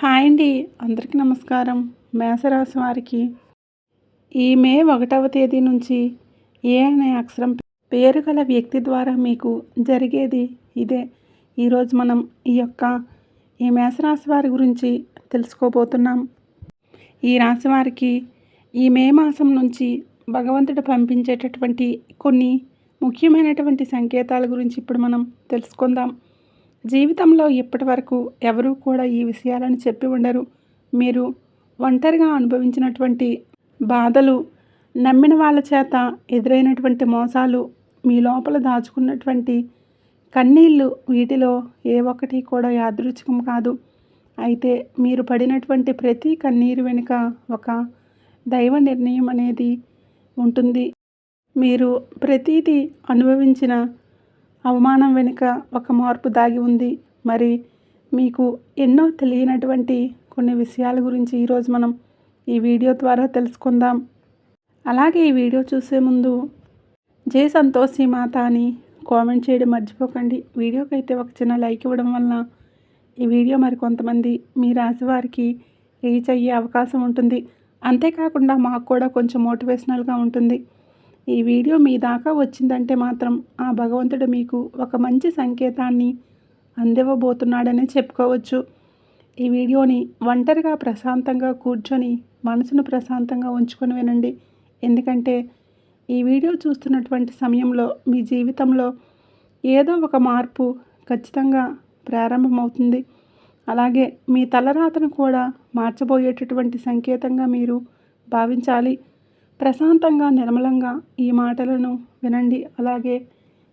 Hi అండి. అందరికీ నమస్కారం. మేషరాశి వారికి ఈ మే 1వ తేదీ నుంచి ఏ అనే అక్షరం పేరు గల వ్యక్తి ద్వారా మీకు జరిగేది ఇదే. ఈరోజు మనం ఈ మేషరాశి వారి గురించి తెలుసుకోబోతున్నాం. ఈ రాశి వారికి ఈ మే మాసం నుంచి భగవంతుడు పంపించేటటువంటి కొన్ని ముఖ్యమైనటువంటి సంకేతాల గురించి ఇప్పుడు మనం తెలుసుకుందాం. జీవితంలో ఇప్పటి వరకు ఎవరూ కూడా ఈ విషయాలను చెప్పి ఉండరు. మీరు ఒంటరిగా అనుభవించినటువంటి బాధలు, నమ్మిన వాళ్ళ చేత ఎదురైనటువంటి మోసాలు, మీ లోపల దాచుకున్నటువంటి కన్నీళ్ళు, వీటిలో ఏ ఒక్కటి కూడా యాదృచ్ఛికం కాదు. అయితే మీరు పడినటువంటి ప్రతి కన్నీరు వెనుక ఒక దైవ నిర్ణయం అనేది ఉంటుంది. మీరు ప్రతీది అనుభవించిన అవమానం వెనుక ఒక మార్పు దాగి ఉంది. మరి మీకు ఎన్నో తెలియనటువంటి కొన్ని విషయాల గురించి ఈరోజు మనం ఈ వీడియో ద్వారా తెలుసుకుందాం. అలాగే ఈ వీడియో చూసే ముందు జై సంతోషి మాత అని కామెంట్ చేయడం మర్చిపోకండి. వీడియోకి అయితే ఒక చిన్న లైక్ ఇవ్వడం వలన ఈ వీడియో మరి కొంతమంది మీ రాశి వారికి రీచ్ అయ్యే అవకాశం ఉంటుంది. అంతేకాకుండా మాకు కూడా కొంచెం మోటివేషనల్గా ఉంటుంది. ఈ వీడియో మీ దాకా వచ్చిందంటే మాత్రం ఆ భగవంతుడు మీకు ఒక మంచి సంకేతాన్ని అందివ్వబోతున్నాడని చెప్పుకోవచ్చు. ఈ వీడియోని ఒంటరిగా ప్రశాంతంగా కూర్చొని మనసును ప్రశాంతంగా ఉంచుకొని వినండి. ఎందుకంటే ఈ వీడియో చూస్తున్నటువంటి సమయంలో మీ జీవితంలో ఏదో ఒక మార్పు ఖచ్చితంగా ప్రారంభమవుతుంది. అలాగే మీ తలరాతను కూడా మార్చబోయేటటువంటి సంకేతంగా మీరు భావించాలి. ప్రశాంతంగా, నిర్మలంగా ఈ మాటలను వినండి. అలాగే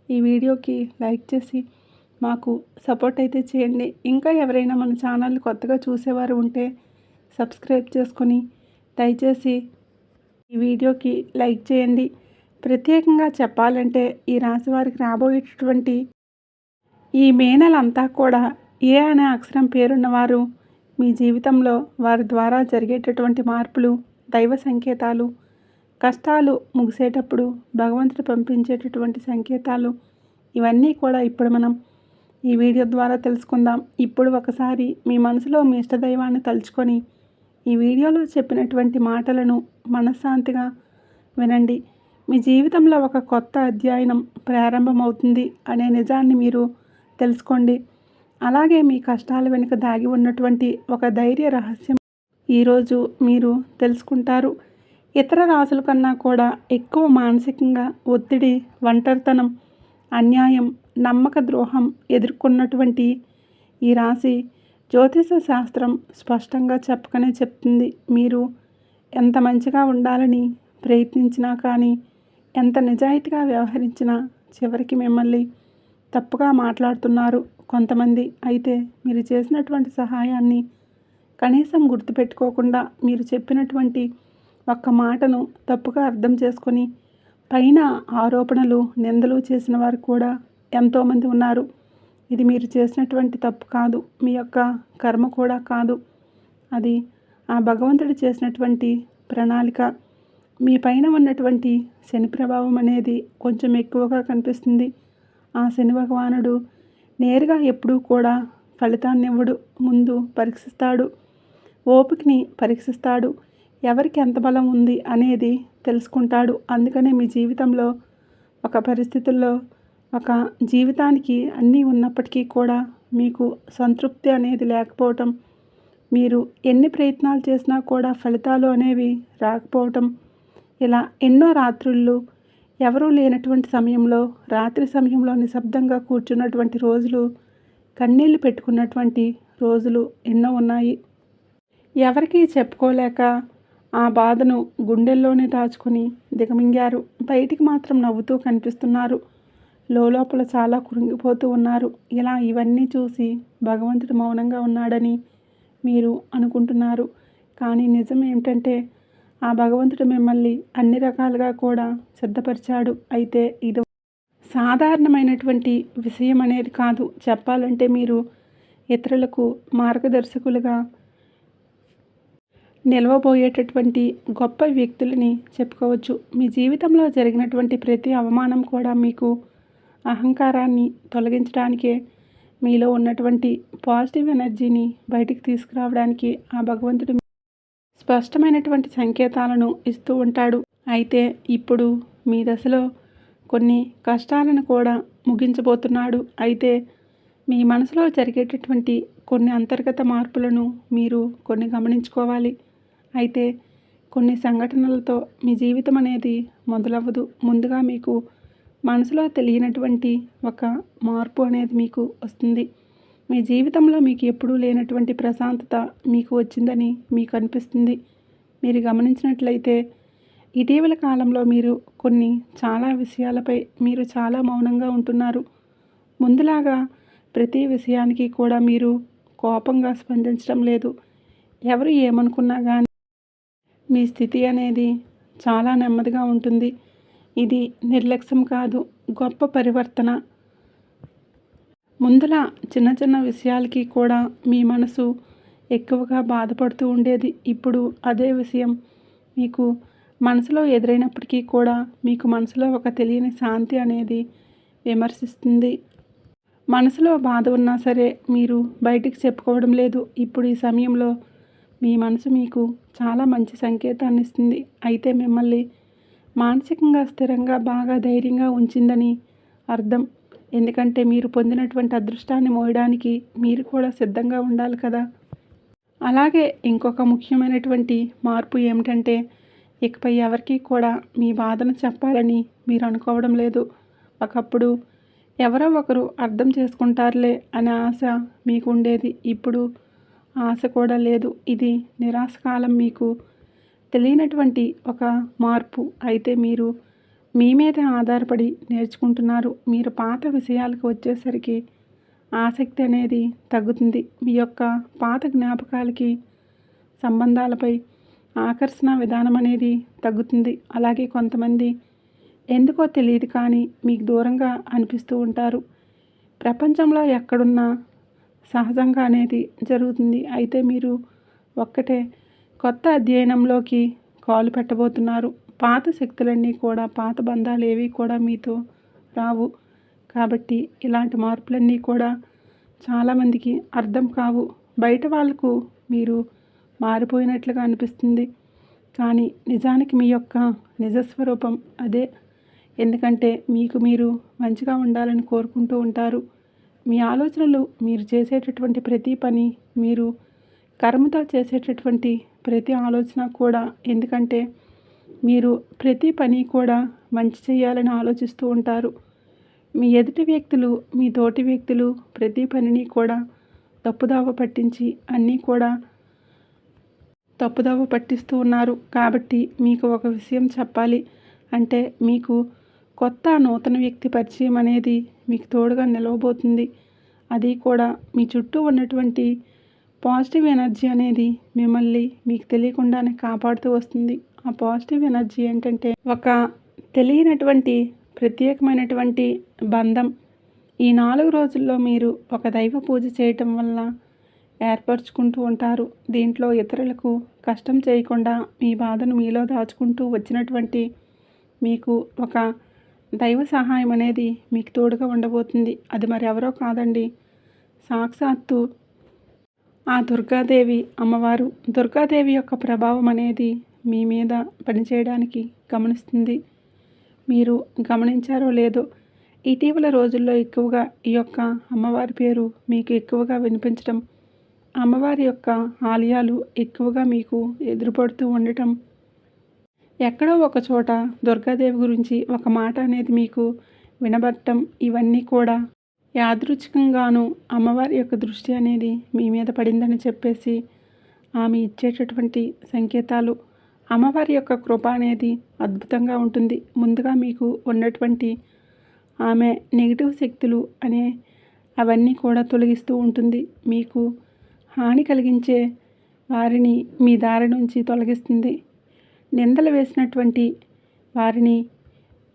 ఈ వీడియోకి లైక్ చేసి మాకు సపోర్ట్ అయితే చేయండి. ఇంకా ఎవరైనా మన ఛానల్ కొత్తగా చూసేవారు ఉంటే సబ్స్క్రైబ్ చేసుకొని దయచేసి ఈ వీడియోకి లైక్ చేయండి. ప్రత్యేకంగా చెప్పాలంటే ఈ రాశి వారికి రాబోయేటటువంటి ఈ మే నెలంతా కూడా ఏ అనే అక్షరం పేరున్నవారు మీ జీవితంలో వారి ద్వారా జరిగేటటువంటి మార్పులు, దైవ సంకేతాలు, కష్టాలు ముగిసేటప్పుడు భగవంతుడు పంపించేటటువంటి సంకేతాలు, ఇవన్నీ కూడా ఇప్పుడు మనం ఈ వీడియో ద్వారా తెలుసుకుందాం. ఇప్పుడు ఒకసారి మీ మనసులో మీ ఇష్టదైవాన్ని తలుచుకొని ఈ వీడియోలో చెప్పినటువంటి మాటలను మనశ్శాంతిగా వినండి. మీ జీవితంలో ఒక కొత్త అధ్యాయం ప్రారంభమవుతుంది అనే నిజాన్ని మీరు తెలుసుకోండి. అలాగే మీ కష్టాల వెనుక దాగి ఉన్నటువంటి ఒక ధైర్య రహస్యం ఈరోజు మీరు తెలుసుకుంటారు. ఇతర రాశుల కన్నా కూడా ఎక్కువ మానసికంగా ఒత్తిడి, ఒంటరితనం, అన్యాయం, నమ్మక ద్రోహం ఎదుర్కొన్నటువంటి ఈ రాశి జ్యోతిష శాస్త్రం స్పష్టంగా చెప్పకనే చెప్తుంది. మీరు ఎంత మంచిగా ఉండాలని ప్రయత్నించినా కానీ, ఎంత నిజాయితీగా వ్యవహరించినా చివరికి మిమ్మల్ని తప్పుగా మాట్లాడుతున్నారు కొంతమంది. అయితే మీరు చేసినటువంటి సహాయాన్ని కనీసం గుర్తుపెట్టుకోకుండా మీరు చెప్పినటువంటి ఒక్క మాటను తప్పుగా అర్థం చేసుకొని పైన ఆరోపణలు, నిందలు చేసిన వారు కూడా ఎంతోమంది ఉన్నారు. ఇది మీరు చేసినటువంటి తప్పు కాదు, మీ యొక్క కర్మ కూడా కాదు. అది ఆ భగవంతుడు చేసినటువంటి ప్రణాళిక. మీ పైన ఉన్నటువంటి శని ప్రభావం అనేది కొంచెం ఎక్కువగా కనిపిస్తుంది. ఆ శని భగవానుడు నేరుగా ఎప్పుడూ కూడా ఫలితాన్ని ఇవ్వడు, ముందు పరీక్షిస్తాడు, ఓపికని పరీక్షిస్తాడు, ఎవరికి ఎంత బలం ఉంది అనేది తెలుసుకుంటాడు. అందుకనే మీ జీవితంలో ఒక పరిస్థితుల్లో ఒక జీవితానికి అన్నీ ఉన్నప్పటికీ కూడా మీకు సంతృప్తి అనేది లేకపోవటం, మీరు ఎన్ని ప్రయత్నాలు చేసినా కూడా ఫలితాలు అనేవి రాకపోవటం, ఇలా ఎన్నో రాత్రుళ్ళు ఎవరూ లేనటువంటి సమయంలో, రాత్రి సమయంలో నిశ్శబ్దంగా కూర్చున్నటువంటి రోజులు, కన్నీళ్లు పెట్టుకున్నటువంటి రోజులు ఎన్నో ఉన్నాయి. ఎవరికీ చెప్పుకోలేక ఆ బాధను గుండెల్లోనే దాచుకొని దిగమింగారు. బయటికి మాత్రం నవ్వుతూ కనిపిస్తున్నారు, లోపల చాలా కృంగిపోతూ ఉన్నారు. ఇలా ఇవన్నీ చూసి భగవంతుడు మౌనంగా ఉన్నాడని మీరు అనుకుంటున్నారు. కానీ నిజం ఏమిటంటే ఆ భగవంతుడు మిమ్మల్ని అన్ని రకాలుగా కూడా సిద్ధపరిచాడు. అయితే ఇది సాధారణమైనటువంటి విషయం అనేది కాదు. చెప్పాలంటే మీరు ఇతరులకు మార్గదర్శకులుగా నిలవబోయేటటువంటి గొప్ప వ్యక్తులని చెప్పుకోవచ్చు. మీ జీవితంలో జరిగినటువంటి ప్రతి అవమానం కూడా మీకు అహంకారాన్ని తొలగించడానికే మీలో ఉన్నటువంటి పాజిటివ్ ఎనర్జీని బయటికి తీసుకురావడానికి ఆ భగవంతుడు స్పష్టమైనటువంటి సంకేతాలను ఇస్తూ ఉంటాడు. అయితే ఇప్పుడు మీ దశలో కొన్ని కష్టాలను కూడా ముగించబోతున్నాడు. అయితే మీ మనసులో జరిగేటటువంటి కొన్ని అంతర్గత మార్పులను మీరు కొన్ని గమనించుకోవాలి. అయితే కొన్ని సంఘటనలతో మీ జీవితం అనేది మొదలవ్వదు. ముందుగా మీకు మనసులో తెలియనటువంటి ఒక మార్పు అనేది మీకు వస్తుంది. మీ జీవితంలో మీకు ఎప్పుడూ లేనటువంటి ప్రశాంతత మీకు వచ్చిందని మీకు అనిపిస్తుంది. మీరు గమనించినట్లయితే ఇటీవల కాలంలో మీరు కొన్ని చాలా విషయాలపై మీరు చాలా మౌనంగా ఉంటున్నారు. ముందులాగా ప్రతి విషయానికి కూడా మీరు కోపంగా స్పందించడం లేదు. ఎవరు ఏమనుకున్నా కానీ మీ స్థితి అనేది చాలా నెమ్మదిగా ఉంటుంది. ఇది నిర్లక్ష్యం కాదు, గొప్ప పరివర్తన. ముందులా చిన్న చిన్న విషయాలకి కూడా మీ మనసు ఎక్కువగా బాధపడుతూ ఉండేది. ఇప్పుడు అదే విషయం మీకు మనసులో ఎదురైనప్పటికీ కూడా మీకు మనసులో ఒక తెలియని శాంతి అనేది విమర్శిస్తుంది. మనసులో బాధ ఉన్నా సరే మీరు బయటికి చెప్పుకోవడం లేదు. ఇప్పుడు ఈ సమయంలో మీ మనసు మీకు చాలా మంచి సంకేతాన్ని ఇస్తుంది. అయితే మిమ్మల్ని మానసికంగా స్థిరంగా బాగా ధైర్యంగా ఉంచిందని అర్థం. ఎందుకంటే మీరు పొందినటువంటి అదృష్టాన్ని మోయడానికి మీరు కూడా సిద్ధంగా ఉండాలి కదా. అలాగే ఇంకొక ముఖ్యమైనటువంటి మార్పు ఏమిటంటే ఇకపై ఎవరికి కూడా మీ బాధను చెప్పాలని మీరు అనుకోవడం లేదు. ఒకప్పుడు ఎవరో ఒకరు అర్థం చేసుకుంటారులే అనే ఆశ మీకు ఉండేది. ఇప్పుడు ఆశ కూడా లేదు. ఇది నిరాశకాలం. మీకు తెలియనటువంటి ఒక మార్పు. అయితే మీరు మీ మీదే ఆధారపడి నేర్చుకుంటున్నారు. మీరు పాత విషయాలకు వచ్చేసరికి ఆసక్తి అనేది తగ్గుతుంది. మీ యొక్క పాత జ్ఞాపకాలకి సంబంధాలపై ఆకర్షణ విధానం అనేది తగ్గుతుంది. అలాగే కొంతమంది ఎందుకో తెలియదు కానీ మీకు దూరంగా అనిపిస్తూ ఉంటారు. ప్రపంచంలో ఎక్కడున్నా సహజంగా అనేది జరుగుతుంది. అయితే మీరు ఒక్కటే కొత్త అధ్యయనంలోకి కాలు పెట్టబోతున్నారు. పాత శక్తులన్నీ కూడా పాత బంధాలు ఏవి కూడా మీతో రావు. కాబట్టి ఇలాంటి మార్పులన్నీ కూడా చాలామందికి అర్థం కావు. బయట వాళ్ళకు మీరు మారిపోయినట్లుగా అనిపిస్తుంది. కానీ నిజానికి మీ యొక్క నిజస్వరూపం అదే. ఎందుకంటే మీకు మీరు మంచిగా ఉండాలని కోరుకుంటూ ఉంటారు. మీ ఆలోచనలు, మీరు చేసేటటువంటి ప్రతి పని, మీరు కర్మతో చేసేటటువంటి ప్రతి ఆలోచన కూడా, ఎందుకంటే మీరు ప్రతి పని కూడా మంచి చేయాలని ఆలోచిస్తూ ఉంటారు. మీ ఎదుటి వ్యక్తులు, మీ తోటి వ్యక్తులు ప్రతి పనిని కూడా తప్పుదావ పట్టించి అన్నీ కూడా తప్పుదావ పట్టిస్తూ ఉన్నారు. కాబట్టి మీకు ఒక విషయం చెప్పాలి. అంటే మీకు కొత్త నూతన వ్యక్తి పరిచయం అనేది మీకు తోడుగా నిలవబోతుంది. అది కూడా మీ చుట్టూ ఉన్నటువంటి పాజిటివ్ ఎనర్జీ అనేది మిమ్మల్ని మీకు తెలియకుండానే కాపాడుతూ వస్తుంది. ఆ పాజిటివ్ ఎనర్జీ ఏంటంటే ఒక తెలియనటువంటి ప్రత్యేకమైనటువంటి బంధం. ఈ 4 రోజుల్లో మీరు ఒక దైవ పూజ చేయటం వల్ల ఏర్పరచుకుంటూ ఉంటారు. దీంట్లో ఇతరులకు కష్టం చేయకుండా మీ బాధను మీలో దాచుకుంటూ వచ్చినటువంటి మీకు ఒక దైవ సహాయం అనేది మీకు తోడుగా ఉండబోతుంది. అది మరి ఎవరో కాదండి, సాక్షాత్తు ఆ దుర్గాదేవి అమ్మవారు. దుర్గాదేవి యొక్క ప్రభావం అనేది మీ మీద పనిచేయడానికి గమనిస్తుంది. మీరు గమనించారో లేదో ఇటీవల రోజుల్లో ఎక్కువగా ఈ యొక్క అమ్మవారి పేరు మీకు ఎక్కువగా వినిపించడం, అమ్మవారి యొక్క ఆలయాలు ఎక్కువగా మీకు ఎదురుపడుతూ ఉండటం, ఎక్కడో ఒక చోట దుర్గాదేవి గురించి ఒక మాట అనేది మీకు వినబడటం, ఇవన్నీ కూడా యాదృచ్ఛికంగాను అమ్మవారి యొక్క దృష్టి అనేది మీ మీద పడిందని చెప్పేసి ఆమె ఇచ్చేటటువంటి సంకేతాలు. అమ్మవారి యొక్క కృప అనేది అద్భుతంగా ఉంటుంది. ముందుగా మీకు ఉన్నటువంటి ఆమె నెగిటివ్ శక్తులు అనే అవన్నీ కూడా తొలగిస్తూ ఉంటుంది. మీకు హాని కలిగించే వారిని మీ దారి నుంచి తొలగిస్తుంది. నిందలు వేసినటువంటి వారిని,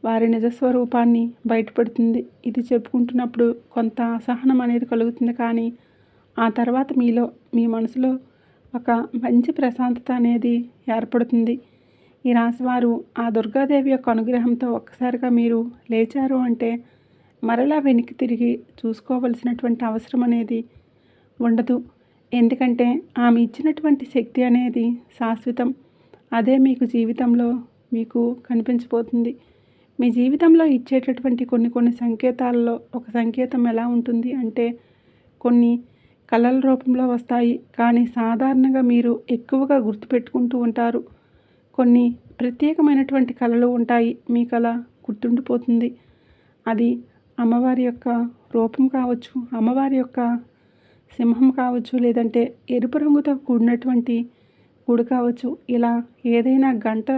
వారి నిజస్వరూపాన్ని బయటపడుతుంది. ఇది చెప్పుకుంటున్నప్పుడు కొంత అసహనం అనేది కలుగుతుంది. కానీ ఆ తర్వాత మీలో, మీ మనసులో ఒక మంచి ప్రశాంతత అనేది ఏర్పడుతుంది. ఈ రాశివారు ఆ దుర్గాదేవి యొక్క అనుగ్రహంతో ఒక్కసారిగా మీరు లేచారు అంటే మరలా వెనక్కి తిరిగి చూసుకోవలసినటువంటి అవసరం అనేది ఉండదు. ఎందుకంటే ఆమె ఇచ్చినటువంటి శక్తి అనేది శాశ్వతం. అదే మీకు జీవితంలో మీకు కనిపించబోతుంది. మీ జీవితంలో ఇచ్చేటటువంటి కొన్ని సంకేతాల్లో ఒక సంకేతం ఎలా ఉంటుంది అంటే కొన్ని కళల రూపంలో వస్తాయి. కానీ సాధారణంగా మీరు ఎక్కువగా గుర్తుపెట్టుకుంటూ ఉంటారు. కొన్ని ప్రత్యేకమైనటువంటి కళలు ఉంటాయి. మీ కళ గుర్తుండిపోతుంది. అది అమ్మవారి యొక్క రూపం కావచ్చు, అమ్మవారి యొక్క సింహం కావచ్చు, లేదంటే ఎరుపు రంగుతో కూడినటువంటి గుడి కావచ్చు. ఇలా ఏదైనా గంట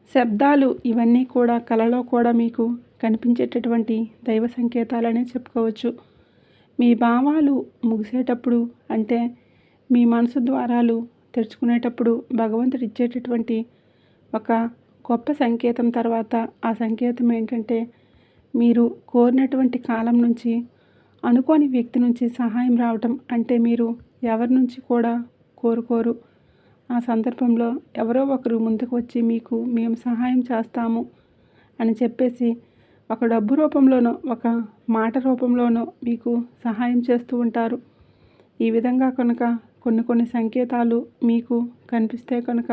శబ్దాలు ఇవన్నీ కూడా కళలో కూడా మీకు కనిపించేటటువంటి దైవ సంకేతాలనే చెప్పుకోవచ్చు. మీ భావాలు ముగిసేటప్పుడు అంటే మీ మనసు ద్వారాలు తెరుచుకునేటప్పుడు భగవంతుడు ఇచ్చేటటువంటి ఒక గొప్ప సంకేతం తర్వాత ఆ సంకేతం ఏంటంటే మీరు కోరినటువంటి కాలం నుంచి అనుకోని వ్యక్తి నుంచి సహాయం రావటం. అంటే మీరు ఎవరి నుంచి కూడా కోరుకోరు. ఆ సందర్భంలో ఎవరో ఒకరు ముందుకు వచ్చి మీకు మేము సహాయం చేస్తాము అని చెప్పేసి ఒక డబ్బు రూపంలోనో ఒక మాట రూపంలోనో మీకు సహాయం చేస్తూ ఉంటారు. ఈ విధంగా కనుక కొన్ని సంకేతాలు మీకు కనిపిస్తే కనుక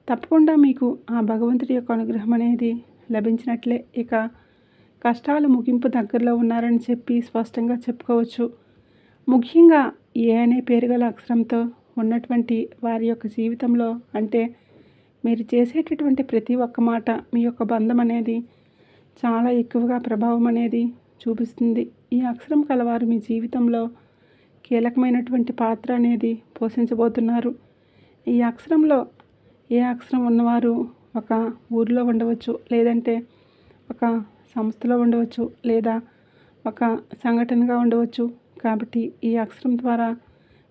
తప్పకుండా మీకు ఆ భగవంతుడి యొక్క అనుగ్రహం అనేది లభించినట్లే. ఇక కష్టాలు ముగింపు దగ్గరలో ఉన్నారని చెప్పి స్పష్టంగా చెప్పుకోవచ్చు. ముఖ్యంగా ఏ అనే పేరు గల అక్షరంతో ఉన్నటువంటి వారి యొక్క జీవితంలో అంటే మీరు చేసేటటువంటి ప్రతి ఒక్క మాట మీ యొక్క బంధం అనేది చాలా ఎక్కువగా ప్రభావం అనేది చూపిస్తుంది. ఈ అక్షరం కలవారు మీ జీవితంలో కీలకమైనటువంటి పాత్ర అనేది పోషించబోతున్నారు. ఈ అక్షరంలో ఏ అక్షరం ఉన్నవారు ఒక ఊరిలో ఉండవచ్చు, లేదంటే ఒక సంస్థలో ఉండవచ్చు, లేదా ఒక సంఘటనగా ఉండవచ్చు. కాబట్టి ఈ అక్షరం ద్వారా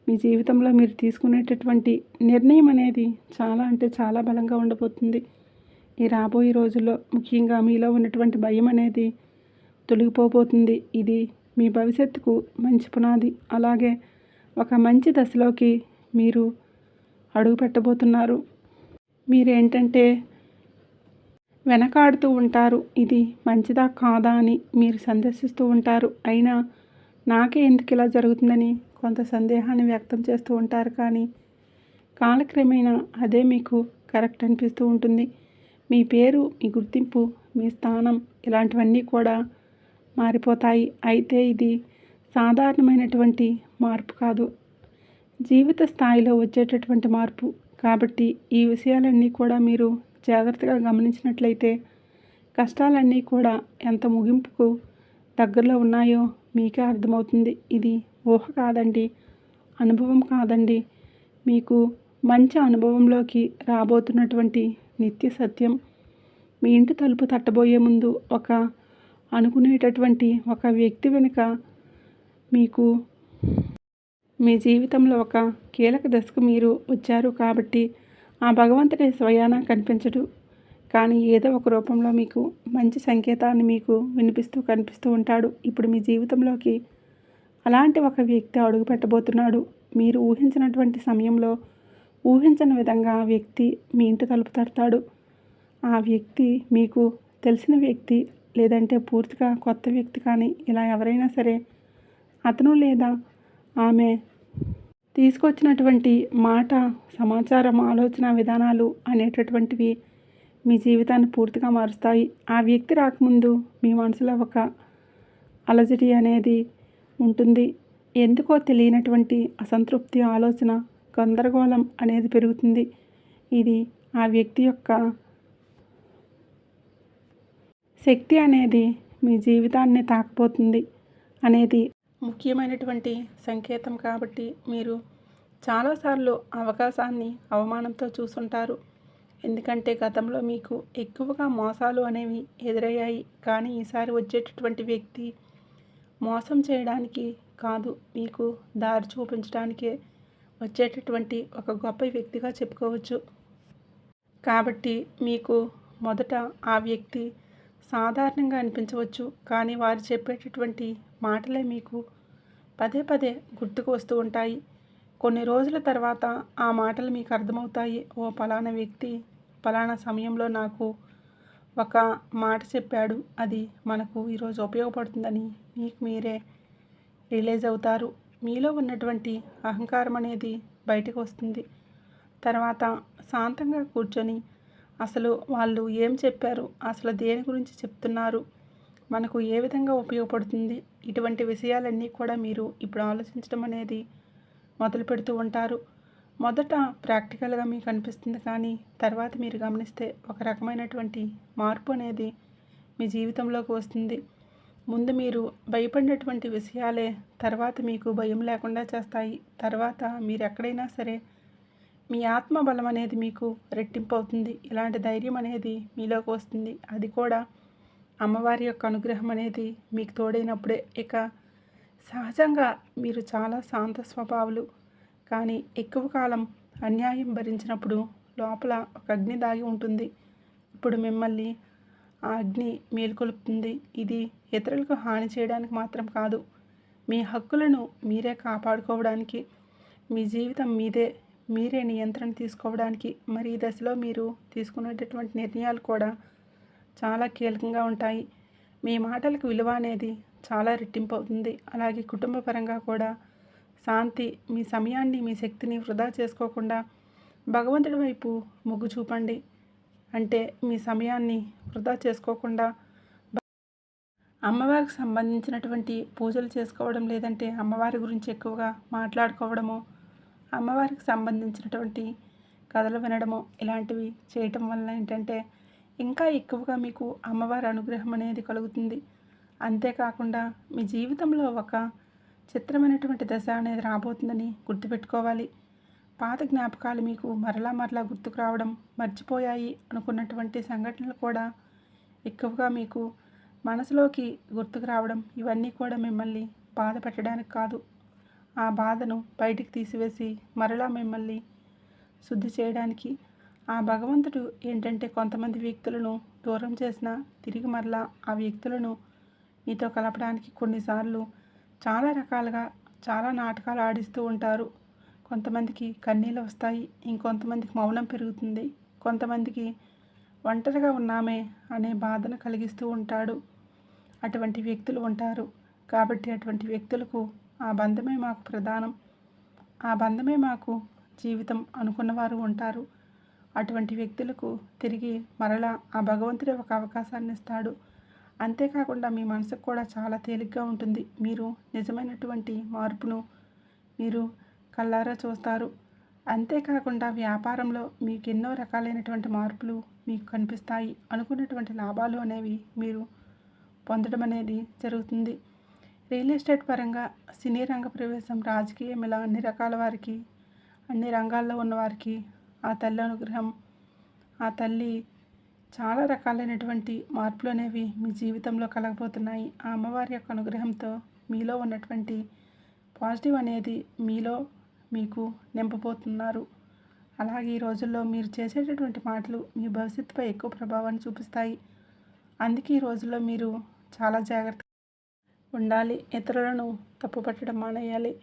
మీ జీవితంలో మీరు తీసుకునేటటువంటి నిర్ణయం అనేది చాలా అంటే చాలా బలంగా ఉండబోతుంది. ఈ రాబోయే రోజుల్లో ముఖ్యంగా మీలో ఉన్నటువంటి భయం అనేది తొలగిపోబోతుంది. ఇది మీ భవిష్యత్తుకు మంచి పునాది. అలాగే ఒక మంచి దశలోకి మీరు అడుగు పెట్టబోతున్నారు. మీరేంటంటే వెనకాడుతూ ఉంటారు. ఇది మంచిదా కాదా అని మీరు సందేశిస్తూ ఉంటారు. అయినా నాకే ఎందుకు ఇలా జరుగుతుందని కొంత సందేహాన్ని వ్యక్తం చేస్తూ ఉంటారు. కానీ కాలక్రమేణా అదే మీకు కరెక్ట్ అనిపిస్తూ ఉంటుంది. మీ పేరు, మీ గుర్తింపు, మీ స్థానం ఇలాంటివన్నీ కూడా మారిపోతాయి. అయితే ఇది సాధారణమైనటువంటి మార్పు కాదు, జీవిత స్థాయిలో వచ్చేటటువంటి మార్పు. కాబట్టి ఈ విషయాలన్నీ కూడా మీరు జాగ్రత్తగా గమనించినట్లయితే కష్టాలన్నీ కూడా ఎంత ముగింపుకు దగ్గరలో ఉన్నాయో మీకే అర్థమవుతుంది. ఇది ఊహ కాదండి, అనుభవం కాదండి, మీకు మంచి అనుభవంలోకి రాబోతున్నటువంటి నిత్య సత్యం. మీ ఇంటి తలుపు తట్టబోయే ముందు ఒక అనుకునేటటువంటి ఒక వ్యక్తి వెనుక మీకు మీ జీవితంలో ఒక కీలక దశకు మీరు వచ్చారు. కాబట్టి ఆ భగవంతుడి స్వయాన కనిపించడు, కానీ ఏదో ఒక రూపంలో మీకు మంచి సంకేతాన్ని మీకు వినిపిస్తూ కనిపిస్తూ ఉంటాడు. ఇప్పుడు మీ జీవితంలోకి అలాంటి ఒక వ్యక్తి అడుగు పెట్టబోతున్నాడు. మీరు ఊహించినటువంటి సమయంలో ఊహించని విధంగా ఆ వ్యక్తి మీ ఇంటి తలుపు తడతాడు. ఆ వ్యక్తి మీకు తెలిసిన వ్యక్తి, లేదంటే పూర్తిగా కొత్త వ్యక్తి, కానీ ఇలా ఎవరైనా సరే అతను లేదా ఆమె తీసుకొచ్చినటువంటి మాట, సమాచారం, ఆలోచన విధానాలు అనేటటువంటివి మీ జీవితాన్ని పూర్తిగా మారుస్తాయి. ఆ వ్యక్తి రాకముందు మీ మనసులో ఒక అలజడి అనేది ఉంటుంది. ఎందుకో తెలియనటువంటి అసంతృప్తి, ఆలోచన, గందరగోళం అనేది పెరుగుతుంది. ఇది ఆ వ్యక్తి యొక్క శక్తి అనేది మీ జీవితాన్ని తాకబోతుంది అనేది ముఖ్యమైనటువంటి సంకేతం. కాబట్టి మీరు చాలాసార్లు అవకాశాన్ని అవమానంతో చూసుంటారు. ఎందుకంటే గతంలో మీకు ఎక్కువగా మోసాలు అనేవి ఎదురయ్యాయి. కానీ ఈసారి వచ్చేటటువంటి వ్యక్తి మోసం చేయడానికి కాదు, మీకు దారి చూపించడానికే వచ్చేటటువంటి ఒక గొప్ప వ్యక్తిగా చెప్పుకోవచ్చు. కాబట్టి మీకు మొదట ఆ వ్యక్తి సాధారణంగా అనిపించవచ్చు, కానీ వారు చెప్పేటటువంటి మాటలే మీకు పదే పదే గుర్తుకు వస్తూ ఉంటాయి. కొన్ని రోజుల తర్వాత ఆ మాటలు మీకు అర్థమవుతాయి. ఓ పలానా వ్యక్తి పలానా సమయంలో నాకు ఒక మాట చెప్పాడు, అది మనకు ఈరోజు ఉపయోగపడుతుందని మీకు మీరే రియలైజ్ అవుతారు. మీలో ఉన్నటువంటి అహంకారం అనేది బయటకు వస్తుంది. తర్వాత శాంతంగా కూర్చొని అసలు వాళ్ళు ఏం చెప్పారు, అసలు దేని గురించి చెప్తున్నారు, మనకు ఏ విధంగా ఉపయోగపడుతుంది, ఇటువంటి విషయాలన్నీ కూడా మీరు ఇప్పుడు ఆలోచించడం అనేది మొదలు పెడుతూ ఉంటారు. మొదట ప్రాక్టికల్గా మీకు అనిపిస్తుంది, కానీ తర్వాత మీరు గమనిస్తే ఒక రకమైనటువంటి మార్పు అనేది మీ జీవితంలోకి వస్తుంది. ముందు మీరు భయపడినటువంటి విషయాలే తర్వాత మీకు భయం లేకుండా చేస్తాయి. తర్వాత మీరు ఎక్కడైనా సరే మీ ఆత్మబలం అనేది మీకు రెట్టింపు అవుతుంది. ఇలాంటి ధైర్యం అనేది మీలోకి వస్తుంది. అది కూడా అమ్మవారి యొక్క అనుగ్రహం అనేది మీకు తోడైనప్పుడే. ఇక సహజంగా మీరు చాలా శాంత స్వభావులు, కానీ ఎక్కువ కాలం అన్యాయం భరించినప్పుడు లోపల ఒక అగ్ని దాగి ఉంటుంది. ఇప్పుడు మిమ్మల్ని ఆ అగ్ని మేలుకొలుపుతుంది. ఇది ఇతరులకు హాని చేయడానికి మాత్రం కాదు, మీ హక్కులను మీరే కాపాడుకోవడానికి, మీ జీవితం మీరే నియంత్రణ తీసుకోవడానికి. మరి ఈ దశలో మీరు తీసుకునేటటువంటి నిర్ణయాలు కూడా చాలా కీలకంగా ఉంటాయి. మీ మాటలకు విలువ అనేది చాలా రెట్టింపు అవుతుంది. అలాగే కుటుంబ పరంగా కూడా శాంతి. మీ సమయాన్ని, మీ శక్తిని వృధా చేసుకోకుండా భగవంతుడి వైపు మొగ్గు చూపండి. అంటే మీ సమయాన్ని వృధా చేసుకోకుండా అమ్మవారికి సంబంధించినటువంటి పూజలు చేసుకోవడం, లేదంటే అమ్మవారి గురించి ఎక్కువగా మాట్లాడుకోవడము, అమ్మవారికి సంబంధించినటువంటి కథలు వినడము, ఇలాంటివి చేయటం వలన ఏంటంటే ఇంకా ఎక్కువగా మీకు అమ్మవారి అనుగ్రహం అనేది కలుగుతుంది. అంతేకాకుండా మీ జీవితంలో ఒక చిత్రమైనటువంటి దశ అనేది రాబోతుందని గుర్తుపెట్టుకోవాలి. పాత జ్ఞాపకాలు మీకు మరలా గుర్తుకు రావడం, మర్చిపోయాయి అనుకున్నటువంటి సంఘటనలు కూడా ఎక్కువగా మీకు మనసులోకి గుర్తుకు రావడం, ఇవన్నీ కూడా మిమ్మల్ని బాధ పెట్టడానికి కాదు, ఆ బాధను బయటికి తీసివేసి మరలా మిమ్మల్ని శుద్ధి చేయడానికి. ఆ భగవంతుడు ఏంటంటే కొంతమంది వ్యక్తులను దూరం చేసిన తిరిగి మరలా ఆ వ్యక్తులను మీతో కలపడానికి కొన్నిసార్లు చాలా రకాలుగా చాలా నాటకాలు ఆడిస్తూ ఉంటారు. కొంతమందికి కన్నీళ్ళు వస్తాయి, ఇంకొంతమందికి మౌనం పెరుగుతుంది, కొంతమందికి ఒంటరిగా ఉన్నామే అనే బాధను కలిగిస్తూ ఉంటాడు. అటువంటి వ్యక్తులు ఉంటారు. కాబట్టి అటువంటి వ్యక్తులకు ఆ బంధమే మాకు ప్రధానం, ఆ బంధమే మాకు జీవితం అనుకున్నవారు ఉంటారు. అటువంటి వ్యక్తులకు తిరిగి మరలా ఆ భగవంతుడే ఒక అవకాశాన్ని ఇస్తాడు. అంతేకాకుండా మీ మనసుకు కూడా చాలా తేలిగ్గా ఉంటుంది. మీరు నిజమైనటువంటి మార్పును మీరు కళ్ళారా చూస్తారు. అంతేకాకుండా వ్యాపారంలో మీకు ఎన్నో రకాలైనటువంటి మార్పులు మీకు కనిపిస్తాయి. అనుకున్నటువంటి లాభాలు అనేవి మీరు పొందడం అనేది జరుగుతుంది. రియల్ ఎస్టేట్ పరంగా, సినీ రంగ ప్రవేశం, రాజకీయం, ఇలా అన్ని రకాల వారికి, అన్ని రంగాల్లో ఉన్నవారికి ఆ తల్లి అనుగ్రహం, ఆ తల్లి చాలా రకాలైనటువంటి మార్పులు అనేవి మీ జీవితంలో కలగబోతున్నాయి. ఆ అమ్మవారి యొక్క అనుగ్రహంతో మీలో ఉన్నటువంటి పాజిటివ్ అనేది మీలో మీకు నింపబోతున్నారు. అలాగే ఈ రోజుల్లో మీరు చేసేటటువంటి మాటలు మీ భవిష్యత్తుపై ఎక్కువ ప్రభావాన్ని చూపిస్తాయి. అందుకే ఈ రోజుల్లో మీరు చాలా జాగ్రత్తగా ఉండాలి. ఇతరులను తప్పుపట్టడం మానేయాలి.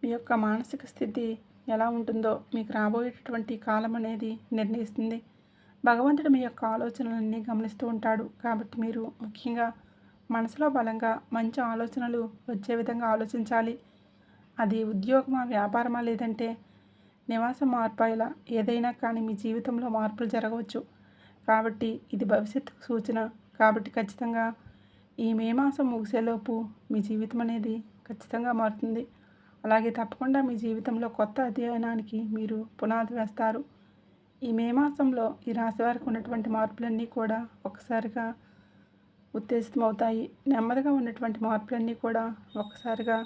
మీ యొక్క మానసిక స్థితి ఎలా ఉంటుందో మీకు రాబోయేటటువంటి కాలం అనేది నిర్ణయిస్తుంది. భగవంతుడు మీ యొక్క ఆలోచనలన్నీ గమనిస్తూ ఉంటాడు. కాబట్టి మీరు ముఖ్యంగా మనసులో బలంగా మంచి ఆలోచనలు వచ్చే విధంగా ఆలోచించాలి. అది ఉద్యోగమా, వ్యాపారమా, లేదంటే నివాసం మార్పా, ఇలా ఏదైనా కానీ మీ జీవితంలో మార్పులు జరగవచ్చు. కాబట్టి ఇది భవిష్యత్తుకు సూచన. కాబట్టి ఖచ్చితంగా ఈ మే మాసం ముగిసేలోపు మీ జీవితం అనేది ఖచ్చితంగా మారుతుంది. అలాగే తప్పకుండా మీ జీవితంలో కొత్త అధ్యయనానికి మీరు పునాది వేస్తారు. ఈ మే మాసంలో ఈ రాశి వారికి ఉన్నటువంటి మార్పులన్నీ కూడా ఒక్కసారిగా ఉత్తేజితమవుతాయి. నెమ్మదిగా ఉన్నటువంటి మార్పులన్నీ కూడా ఒక్కసారిగా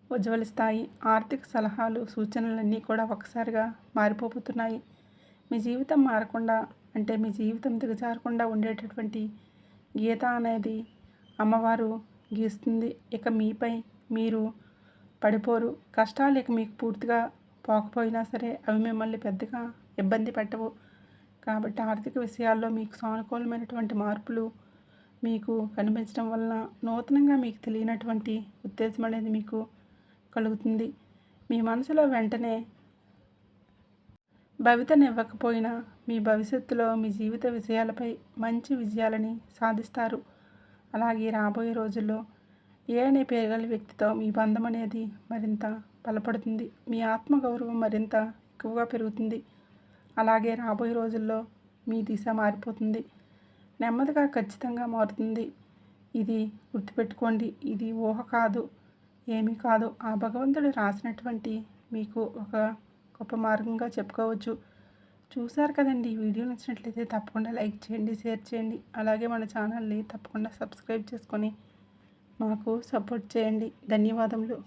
ఉజ్వలిస్తాయి. ఆర్థిక సలహాలు, సూచనలన్నీ కూడా ఒక్కసారిగా మారిపోతున్నాయి. మీ జీవితం మారకుండా, అంటే మీ జీవితం దిగజారకుండా ఉండేటటువంటి గీత అనేది అమ్మవారు గీస్తుంది. ఇక మీపై మీరు పడిపోరు. కష్టాలు ఇక మీకు పూర్తిగా పోకపోయినా సరే అవి మిమ్మల్ని పెద్దగా ఇబ్బంది పెట్టవు. కాబట్టి ఆర్థిక విషయాల్లో మీకు సానుకూలమైనటువంటి మార్పులు మీకు కనిపించడం వలన నూతనంగా మీకు తెలియనటువంటి ఉత్తేజం అనేది మీకు కలుగుతుంది. మీ మనసులో వెంటనే భవితనివ్వకపోయినా మీ భవిష్యత్తులో మీ జీవిత విషయాలపై మంచి విజయాలని సాధిస్తారు. అలాగే రాబోయే రోజుల్లో ఏ అనే పేరు గల వ్యక్తితో మీ బంధం అనేది మరింత బలపడుతుంది. మీ ఆత్మగౌరవం మరింత ఎక్కువగా పెరుగుతుంది. అలాగే రాబోయే రోజుల్లో మీ దిశ మారిపోతుంది. నెమ్మదిగా ఖచ్చితంగా మారుతుంది. ఇది గుర్తుపెట్టుకోండి. ఇది ఊహ కాదు, ఏమీ కాదు. ఆ భగవంతుడు రాసినటువంటి మీకు ఒక గొప్ప మార్గంగా చెప్పుకోవచ్చు. చూశారు కదండి. ఈ వీడియో నచ్చినట్లయితే తప్పకుండా లైక్ చేయండి, షేర్ చేయండి. అలాగే మన ఛానల్ని తప్పకుండా సబ్స్క్రైబ్ చేసుకొని మాకు సపోర్ట్ చేయండి. ధన్యవాదములు.